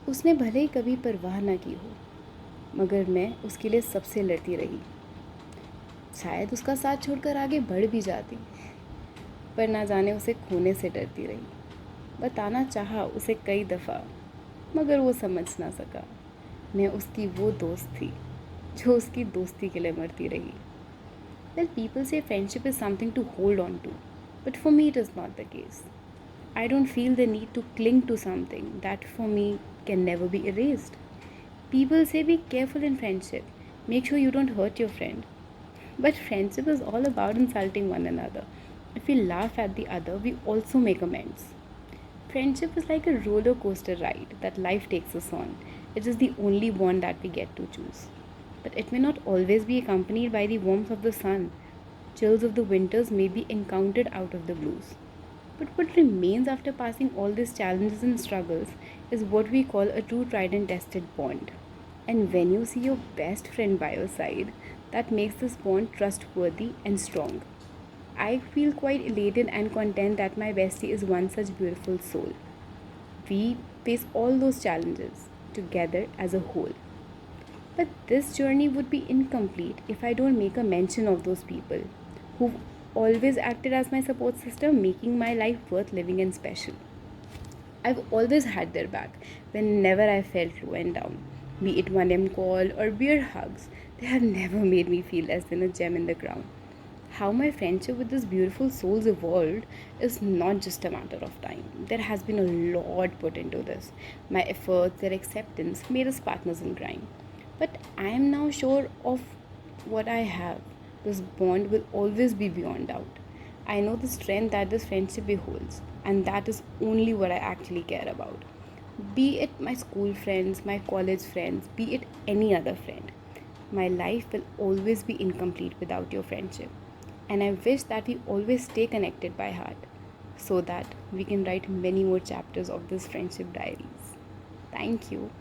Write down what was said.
उसने भले ही कभी परवाह ना की हो, मगर मैं उसके लिए सबसे लड़ती रही। शायद उसका साथ छोड़कर आगे बढ़ भी जाती, पर ना जाने उसे खोने से डरती रही। बताना चाहा उसे कई दफ़ा, मगर वो समझ ना सका। मैं उसकी वो दोस्त थी जो उसकी दोस्ती के लिए मरती रही। Well, people say friendship is something to hold on to, but for me it is not the case. I don't feel the need to cling to something that for me can never be erased. People say be careful in friendship, make sure you don't hurt your friend. But friendship is all about insulting one another. If we laugh at the other, we also make amends. Friendship is like a roller coaster ride that life takes us on. It is the only bond that we get to choose. But it may not always be accompanied by the warmth of the sun. Chills of the winters may be encountered out of the blues. But what remains after passing all these challenges and struggles is what we call a true tried and tested bond. And when you see your best friend by your side, that makes this bond trustworthy and strong. I feel quite elated and content that my bestie is one such beautiful soul. We face all those challenges together as a whole. But this journey would be incomplete if I don't make a mention of those people who've always acted as my support system, making my life worth living and special. I've always had their back whenever I felt low and down. Be it 1M call or beer hugs, they have never made me feel less than a gem in the crown. How my friendship with these beautiful souls evolved is not just a matter of time. There has been a lot put into this. My efforts, their acceptance made us partners in crime. But I am now sure of what I have. This bond will always be beyond doubt. I know the strength that this friendship holds, and that is only what I actually care about. Be it my school friends, my college friends, be it any other friend. My life will always be incomplete without your friendship. And I wish that we always stay connected by heart so that we can write many more chapters of this friendship diaries. Thank you.